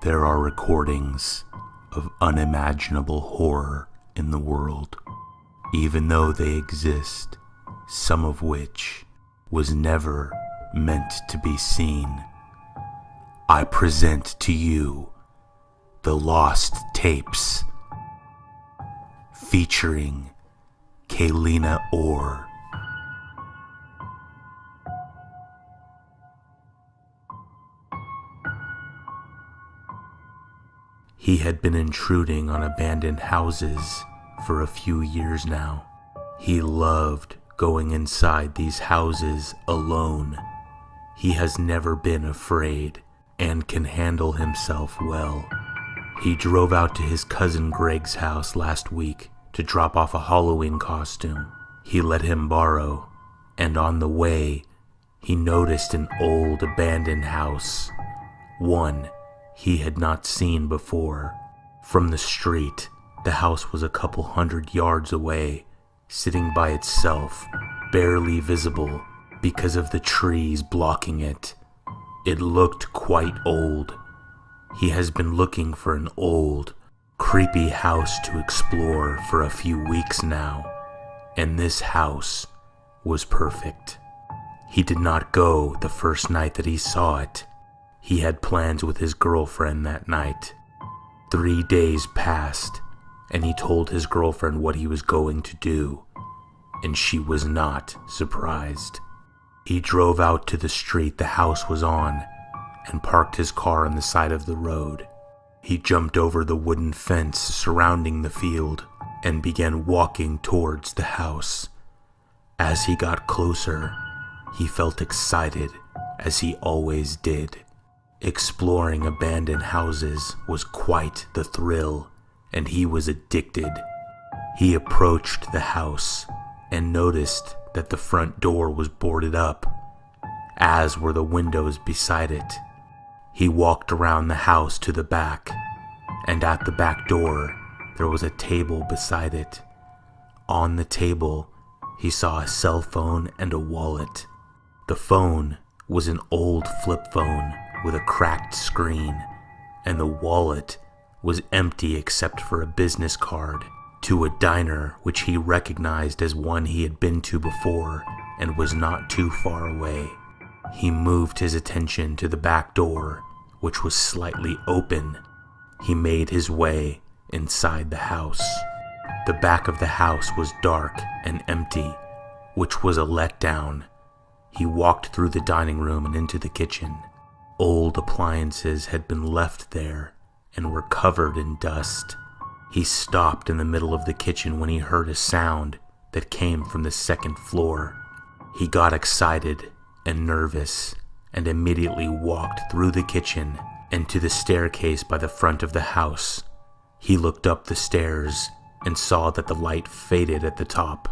There are recordings of unimaginable horror in the world, even though they exist, some of which was never meant to be seen. I present to you the Lost Tapes, featuring Kaylina Orr. He had been intruding on abandoned houses for a few years now. He loved going inside these houses alone. He has never been afraid and can handle himself well. He drove out to his cousin Greg's house last week to drop off a Halloween costume he let him borrow, and on the way, he noticed an old abandoned house, one he had not seen before. From the street, the house was a couple hundred yards away, sitting by itself, barely visible because of the trees blocking it. It looked quite old. He has been looking for an old, creepy house to explore for a few weeks now, and this house was perfect. He did not go the first night that he saw it. He had plans with his girlfriend that night. 3 days passed, and he told his girlfriend what he was going to do, and she was not surprised. He drove out to the street the house was on and parked his car on the side of the road. He jumped over the wooden fence surrounding the field and began walking towards the house. As he got closer, he felt excited, as he always did. Exploring abandoned houses was quite the thrill, and he was addicted. He approached the house and noticed that the front door was boarded up, as were the windows beside it. He walked around the house to the back, and at the back door, there was a table beside it. On the table, he saw a cell phone and a wallet. The phone was an old flip phone with a cracked screen, and the wallet was empty except for a business card to a diner which he recognized as one he had been to before and was not too far away. He moved his attention to the back door, which was slightly open. He made his way inside the house. The back of the house was dark and empty, which was a letdown. He walked through the dining room and into the kitchen. Old appliances had been left there and were covered in dust. He stopped in the middle of the kitchen when he heard a sound that came from the second floor. He got excited and nervous and immediately walked through the kitchen and to the staircase by the front of the house. He looked up the stairs and saw that the light faded at the top.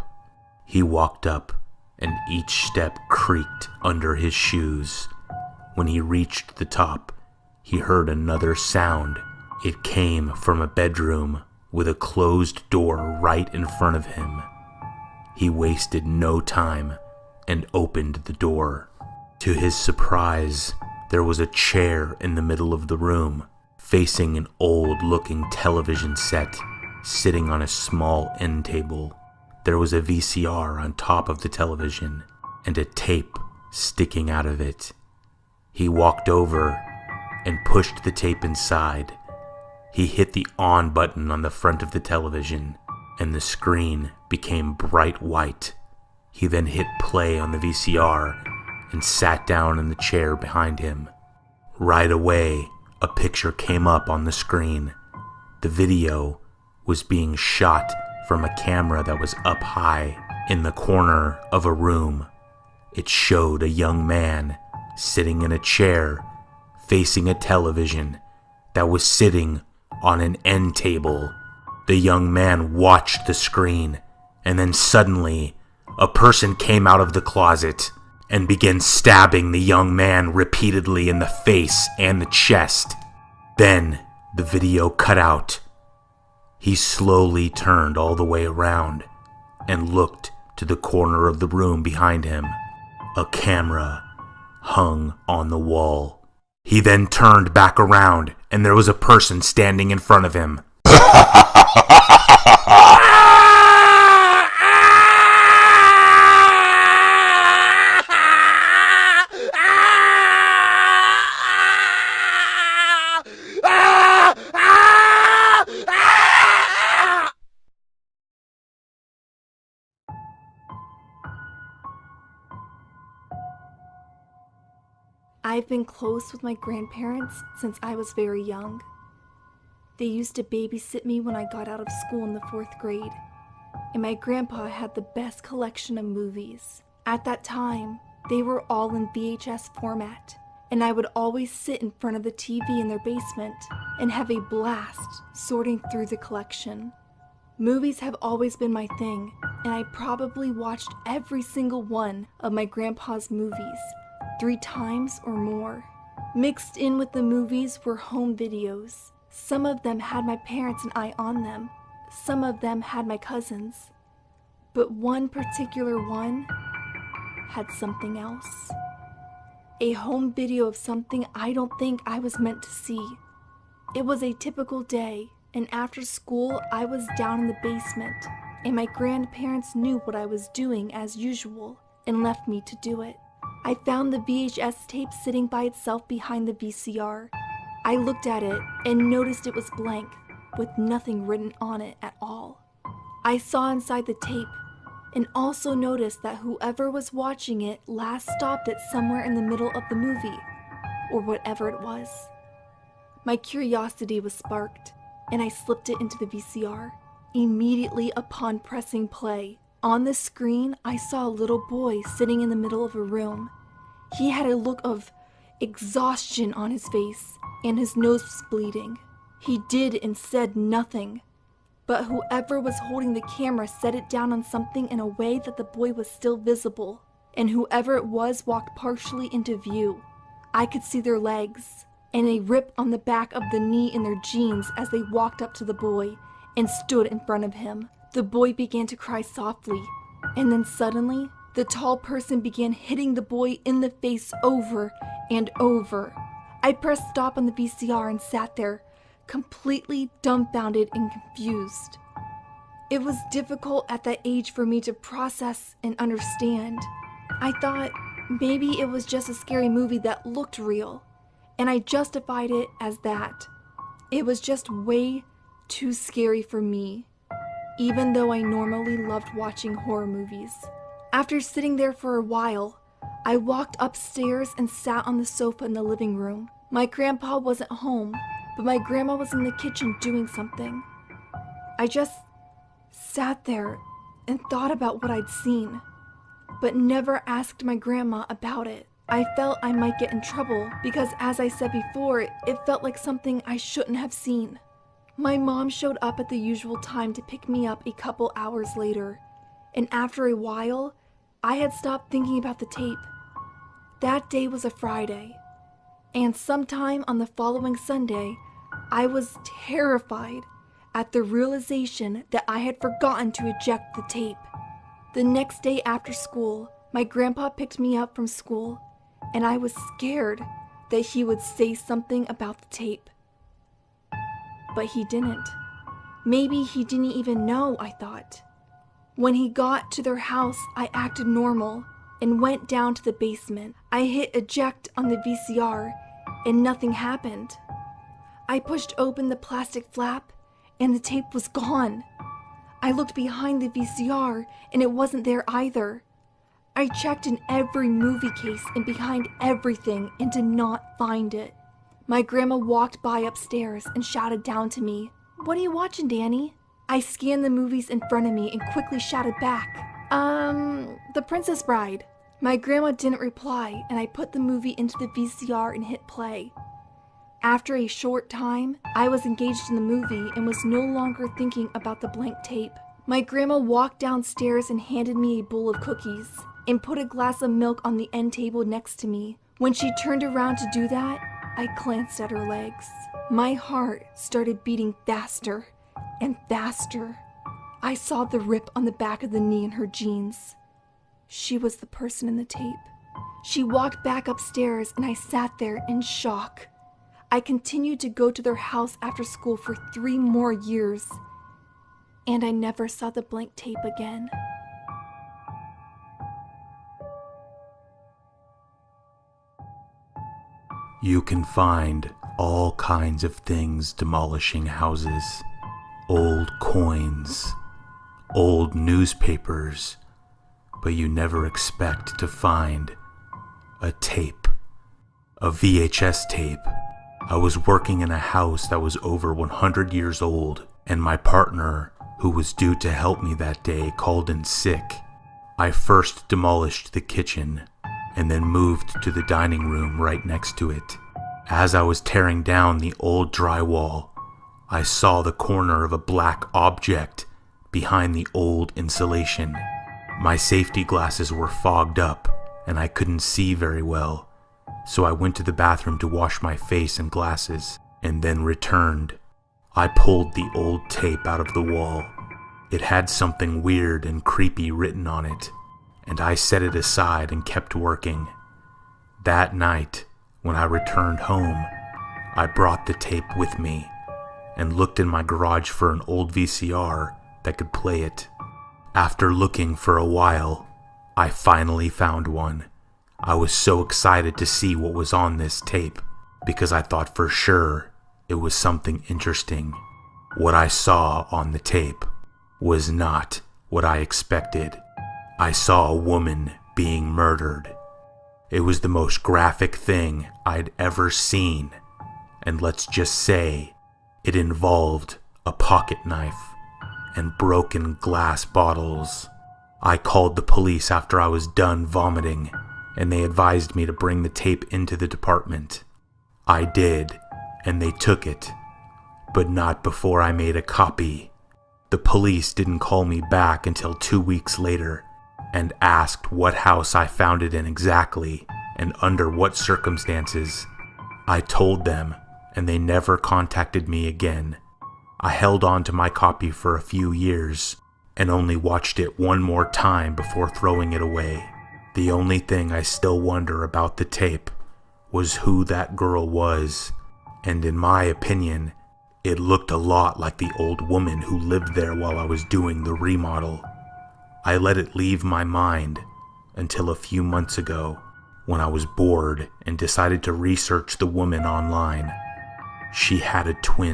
He walked up, and each step creaked under his shoes. When he reached the top, he heard another sound. It came from a bedroom with a closed door right in front of him. He wasted no time and opened the door. To his surprise, there was a chair in the middle of the room, facing an old-looking television set, sitting on a small end table. There was a VCR on top of the television, and a tape sticking out of it. He walked over and pushed the tape inside. He hit the on button on the front of the television, and the screen became bright white. He then hit play on the VCR and sat down in the chair behind him. Right away, a picture came up on the screen. The video was being shot from a camera that was up high in the corner of a room. It showed a young man sitting in a chair facing a television that was sitting on an end table. The young man watched the screen, and then suddenly a person came out of the closet and began stabbing the young man repeatedly in the face and the chest. Then the video cut out. He slowly turned all the way around and looked to the corner of the room behind him. A camera hung on the wall. He then turned back around, and there was a person standing in front of him. I've been close with my grandparents since I was very young. They used to babysit me when I got out of school in the 4th grade, and my grandpa had the best collection of movies. At that time, they were all in VHS format, and I would always sit in front of the TV in their basement and have a blast sorting through the collection. Movies have always been my thing, and I probably watched every single one of my grandpa's movies 3 times or more. Mixed in with the movies were home videos. Some of them had my parents and I on them. Some of them had my cousins. But one particular one had something else. A home video of something I don't think I was meant to see. It was a typical day, and after school I was down in the basement, and my grandparents knew what I was doing as usual and left me to do it. I found the VHS tape sitting by itself behind the VCR. I looked at it and noticed it was blank, with nothing written on it at all. I saw inside the tape, and also noticed that whoever was watching it last stopped it somewhere in the middle of the movie, or whatever it was. My curiosity was sparked, and I slipped it into the VCR. Immediately upon pressing play, on the screen, I saw a little boy sitting in the middle of a room. He had a look of exhaustion on his face, and his nose was bleeding. He did and said nothing, but whoever was holding the camera set it down on something in a way that the boy was still visible, and whoever it was walked partially into view. I could see their legs, and a rip on the back of the knee in their jeans as they walked up to the boy and stood in front of him. The boy began to cry softly, and then suddenly, the tall person began hitting the boy in the face over and over. I pressed stop on the VCR and sat there, completely dumbfounded and confused. It was difficult at that age for me to process and understand. I thought maybe it was just a scary movie that looked real, and I justified it as that. It was just way too scary for me, even though I normally loved watching horror movies. After sitting there for a while, I walked upstairs and sat on the sofa in the living room. My grandpa wasn't home, but my grandma was in the kitchen doing something. I just sat there and thought about what I'd seen, but never asked my grandma about it. I felt I might get in trouble because, as I said before, it felt like something I shouldn't have seen. My mom showed up at the usual time to pick me up a couple hours later, and after a while, I had stopped thinking about the tape. That day was a Friday, and sometime on the following Sunday, I was terrified at the realization that I had forgotten to eject the tape. The next day after school, my grandpa picked me up from school, and I was scared that he would say something about the tape. But he didn't. Maybe he didn't even know, I thought. When he got to their house, I acted normal and went down to the basement. I hit eject on the VCR, and nothing happened. I pushed open the plastic flap, and the tape was gone. I looked behind the VCR, and it wasn't there either. I checked in every movie case and behind everything and did not find it. My grandma walked by upstairs and shouted down to me, "What are you watching, Danny?" I scanned the movies in front of me and quickly shouted back, The Princess Bride." My grandma didn't reply, and I put the movie into the VCR and hit play. After a short time, I was engaged in the movie and was no longer thinking about the blank tape. My grandma walked downstairs and handed me a bowl of cookies and put a glass of milk on the end table next to me. When she turned around to do that, I glanced at her legs. My heart started beating faster and faster. I saw the rip on the back of the knee in her jeans. She was the person in the tape. She walked back upstairs and I sat there in shock. I continued to go to their house after school for 3 more years, and I never saw the blank tape again. You can find all kinds of things demolishing houses. Old coins, old newspapers, but you never expect to find a tape, a VHS tape. I was working in a house that was over 100 years old, and my partner, who was due to help me that day, called in sick. I first demolished the kitchen and then moved to the dining room right next to it. As I was tearing down the old drywall, I saw the corner of a black object behind the old insulation. My safety glasses were fogged up and I couldn't see very well, so I went to the bathroom to wash my face and glasses and then returned. I pulled the old tape out of the wall. It had something weird and creepy written on it, and I set it aside and kept working. That night, when I returned home, I brought the tape with me and looked in my garage for an old VCR that could play it. After looking for a while, I finally found one. I was so excited to see what was on this tape because I thought for sure it was something interesting. What I saw on the tape was not what I expected. I saw a woman being murdered. It was the most graphic thing I'd ever seen, and let's just say it involved a pocket knife and broken glass bottles. I called the police after I was done vomiting, and they advised me to bring the tape into the department. I did, and they took it, but not before I made a copy. The police didn't call me back until 2 weeks later and asked what house I found it in exactly and under what circumstances. I told them, and they never contacted me again. I held on to my copy for a few years and only watched it one more time before throwing it away. The only thing I still wonder about the tape was who that girl was, and in my opinion, it looked a lot like the old woman who lived there while I was doing the remodel. I let it leave my mind until a few months ago when I was bored and decided to research the woman online. She had a twin.